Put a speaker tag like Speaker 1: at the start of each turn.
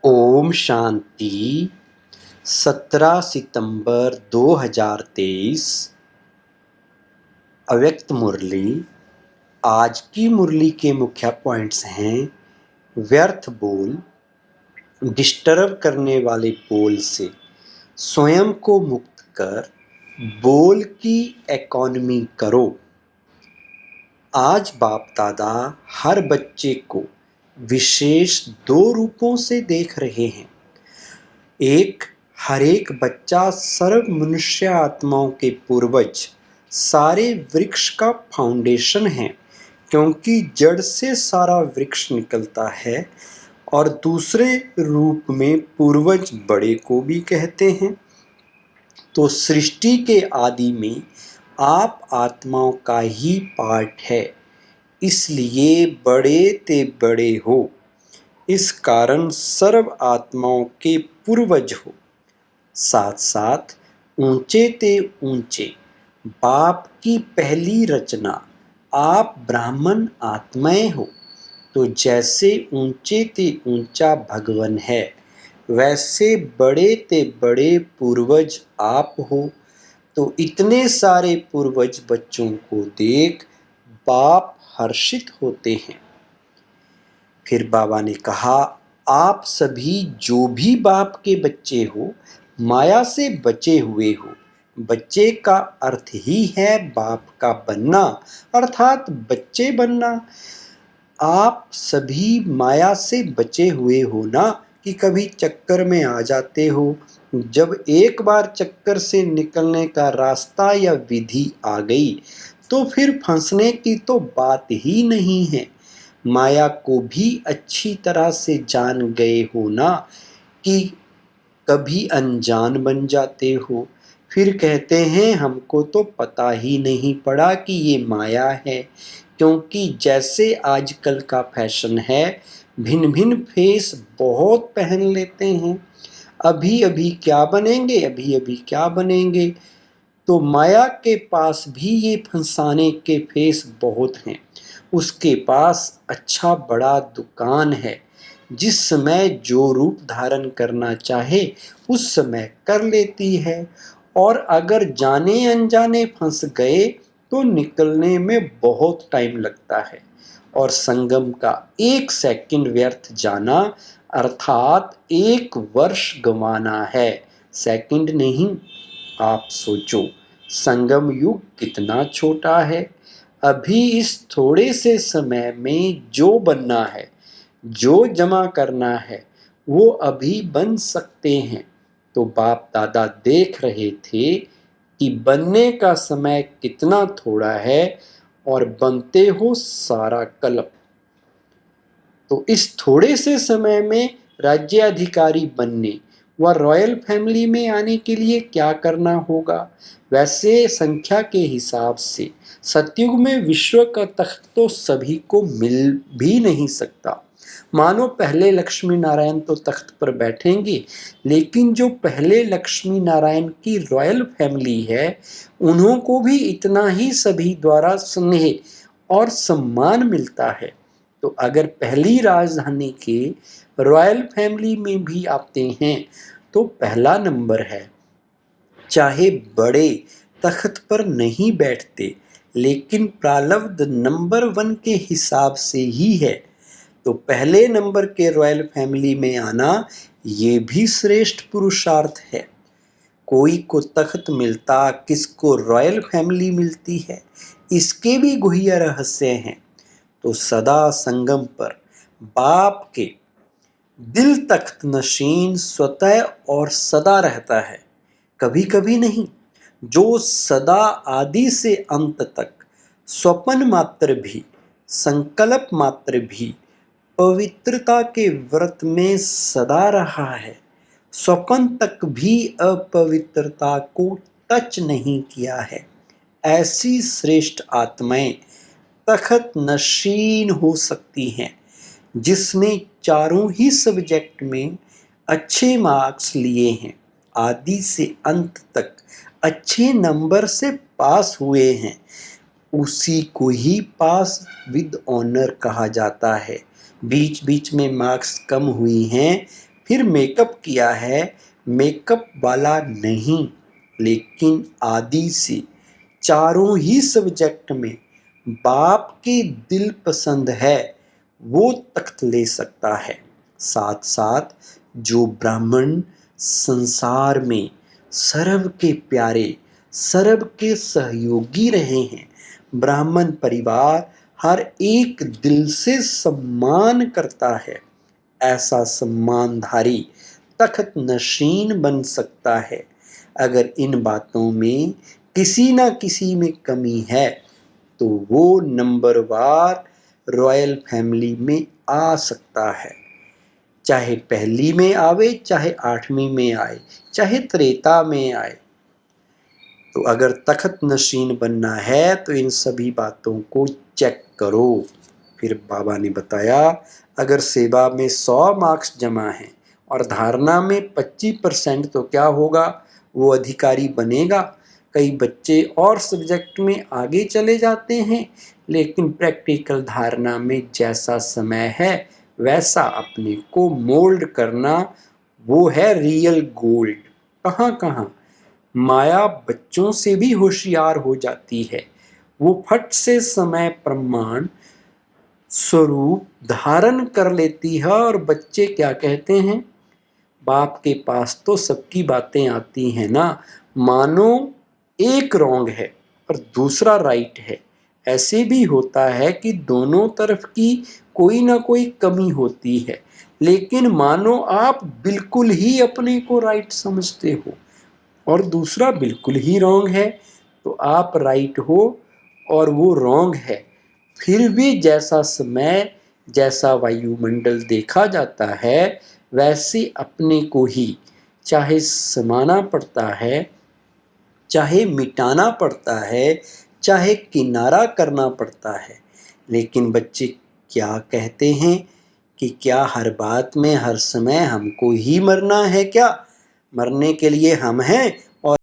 Speaker 1: ओम शांति। 17 सितंबर 2023। अव्यक्त मुरली। आज की मुरली के मुख्य पॉइंट्स हैं: व्यर्थ बोल, डिस्टर्ब करने वाले बोल से स्वयं को मुक्त कर बोल की इकोनॉमी करो। आज बाप दादा हर बच्चे को विशेष दो रूपों से देख रहे हैं। एक, हर एक बच्चा सर्व मनुष्य आत्माओं के पूर्वज सारे वृक्ष का फाउंडेशन है, क्योंकि जड़ से सारा वृक्ष निकलता है। और दूसरे रूप में पूर्वज बड़े को भी कहते हैं। तो सृष्टि के आदि में आप आत्माओं का ही पार्ट है, इसलिए बड़े ते बड़े हो। इस कारण सर्व आत्माओं के पूर्वज हो। साथ साथ ऊंचे ते ऊंचे बाप की पहली रचना आप ब्राह्मण आत्माएं हो। तो जैसे ऊंचे ते ऊंचा भगवान है, वैसे बड़े ते बड़े पूर्वज आप हो। तो इतने सारे पूर्वज बच्चों को देख बाप हर्षित होते हैं। फिर बाबा ने कहा, आप सभी जो भी बाप के बच्चे हो, माया से बचे हुए हो। बच्चे का अर्थ ही है बाप का बनना, अर्थात बच्चे बनना। आप सभी माया से बचे हुए हो ना, कि कभी चक्कर में आ जाते हो। जब एक बार चक्कर से निकलने का रास्ता या विधि आ गई, तो फिर फंसने की तो बात ही नहीं है। माया को भी अच्छी तरह से जान गए हो ना, कि कभी अनजान बन जाते हो। फिर कहते हैं हमको तो पता ही नहीं पड़ा कि ये माया है। क्योंकि जैसे आजकल का फैशन है, भिन्न भिन्न फेस बहुत पहन लेते हैं। अभी अभी क्या बनेंगे, अभी अभी क्या बनेंगे। तो माया के पास भी ये फंसाने के फेस बहुत हैं। उसके पास अच्छा बड़ा दुकान है, जिस समय जो रूप धारण करना चाहे उस समय कर लेती है। और अगर जाने अनजाने फंस गए तो निकलने में बहुत टाइम लगता है। और संगम का एक सेकंड व्यर्थ जाना अर्थात एक वर्ष गंवाना है, सेकंड नहीं। आप सोचो, संगम युग कितना छोटा है। अभी इस थोड़े से समय में जो बनना है, जो जमा करना है, वो अभी बन सकते हैं। तो बाप दादा देख रहे थे कि बनने का समय कितना थोड़ा है और बनते हो सारा कल्प। तो इस थोड़े से समय में राज्याधिकारी बनने व रॉयल फैमिली में आने के लिए क्या करना होगा। वैसे संख्या के हिसाब से सतयुग में विश्व का तख्त तो सभी को मिल भी नहीं सकता। मानो पहले लक्ष्मी नारायण तो तख्त पर बैठेंगे, लेकिन जो पहले लक्ष्मी नारायण की रॉयल फैमिली है, उन्हों को भी इतना ही सभी द्वारा स्नेह और सम्मान मिलता है। तो अगर पहली राजधानी के रॉयल फैमिली में भी आते हैं तो पहला नंबर है। चाहे बड़े तख्त पर नहीं बैठते, लेकिन प्रारब्ध नंबर 1 के हिसाब से ही है। तो पहले नंबर के रॉयल फैमिली में आना ये भी श्रेष्ठ पुरुषार्थ है। कोई को तख्त मिलता, किसको रॉयल फैमिली मिलती है, इसके भी गुह्य रहस्य हैं। तो सदा संगम पर बाप के दिल तख्त नशीन स्वतः और सदा रहता है, कभी कभी नहीं। जो सदा आदि से अंत तक स्वपन मात्र भी, संकल्प मात्र भी पवित्रता के व्रत में सदा रहा है, स्वपन तक भी अपवित्रता को टच नहीं किया है, ऐसी श्रेष्ठ आत्माएं तख्त नशीन हो सकती हैं। जिसने चारों ही सब्जेक्ट में अच्छे मार्क्स लिए हैं, आदि से अंत तक अच्छे नंबर से पास हुए हैं, उसी को ही पास विद ऑनर कहा जाता है। बीच बीच में मार्क्स कम हुई हैं, फिर मेकअप किया है, मेकअप वाला नहीं, लेकिन आदि से चारों ही सब्जेक्ट में बाप के दिल पसंद है वो तख्त ले सकता है। साथ साथ जो ब्राह्मण संसार में सर्व के प्यारे, सर्व के सहयोगी रहे हैं, ब्राह्मण परिवार हर एक दिल से सम्मान करता है, ऐसा सम्मानधारी तख्त नशीन बन सकता है। अगर इन बातों में किसी न किसी में कमी है तो वो नंबरवार रॉयल फैमिली में आ सकता है, चाहे पहली में आवे, चाहे 8वीं में आए, चाहे त्रेता में आए। तो अगर तख्त नशीन बनना है तो इन सभी बातों को चेक करो। फिर बाबा ने बताया, अगर सेवा में 100 मार्क्स जमा हैं और धारणा में 25% तो क्या होगा, वो अधिकारी बनेगा। कई बच्चे और सब्जेक्ट में आगे चले जाते हैं, लेकिन प्रैक्टिकल धारणा में जैसा समय है वैसा अपने को मोल्ड करना, वो है रियल गोल्ड। कहाँ कहाँ माया बच्चों से भी होशियार हो जाती है, वो फट से समय प्रमाण स्वरूप धारण कर लेती है और बच्चे क्या कहते हैं, बाप के पास तो सबकी बातें आती हैं ना, मानो एक रॉन्ग है और दूसरा राइट है। ऐसे भी होता है कि दोनों तरफ की कोई ना कोई कमी होती है, लेकिन मानो आप बिल्कुल ही अपने को राइट समझते हो और दूसरा बिल्कुल ही रॉन्ग है, तो आप राइट हो और वो रॉन्ग है। फिर भी जैसा समय, जैसा वायुमंडल देखा जाता है, वैसे अपने को ही चाहे समाना पड़ता है, चाहे मिटाना पड़ता है, चाहे किनारा करना पड़ता है। लेकिन बच्चे क्या कहते हैं कि क्या हर बात में हर समय हमको ही मरना है क्या? मरने के लिए हम हैं